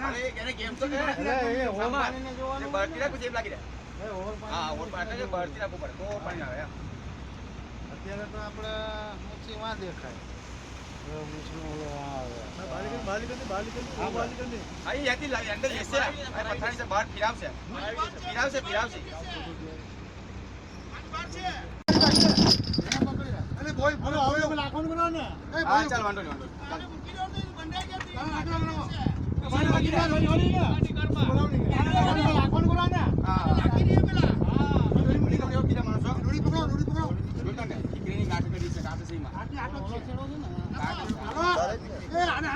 અરે એને ગેમ તો કરે એ ઓર પાણીને જોવાનું બળતી રાખું જેમ લાગી રહે એ ઓર પાણી હા ઓર પાણી એટલે બળતી રાખવું પડે તો ઓર પાણી આવે અત્યારે તો આપણે મોચી માં દેખાય અહીં હતી અંદર જશે પથારી से બહાર ફિરાવશે અરે બોય બોલો હવે લાખોન બનાવ ને હા ચાલ વાંધો નહીં અરે મૂકી દો ને બંધાઈ ગયા લાખોન બોલા ને હા લાગી દે પેલા હા રોડી પકડો બીજા માણસો રોડી પકડો જોતા ને ઠીકરીની ગાંઠ કરી છે કાપે સીમાં આટો છેડો છે ને એ આને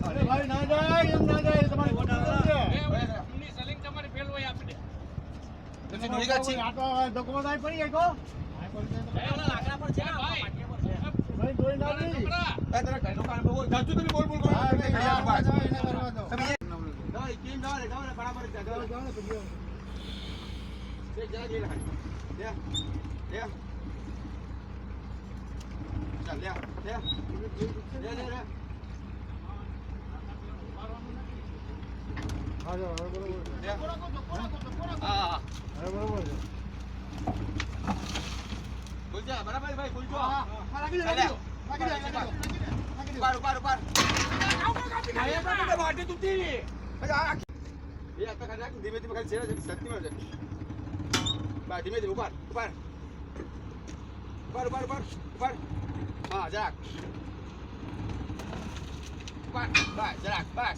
અરે ભાઈ ના જાય એમ ના જાય તમારી ખોટા છે એમની સેલિંગ તમારી ફેલ હોય આપી દે તમે નોડી કા છે આટો ડોક્યુમેન્ટ આઈ પડી ગયો ઓલા લાકડા પર છે ભાઈ જોઈ ના રી એ તને કઈ દુકાન પર બોલ જાતું તમે બોલ કરો એને કરવા દો તમે દવા કેમ દવા બરાબર છે દવા ને તો ગયો છે જા લે લે ચાલ લે હા બરોબર છે બોલજા બરાબર ભાઈ બોલજો હા લાગી પાર આયા વાટે તૂટી એ આ ખાલી ધીમે ધીમે ખાલી છેડા શક્તિ મળે બા ધીમે ધીમે ઉપર હા જરાક બસ જરાક બસ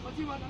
પછી વાત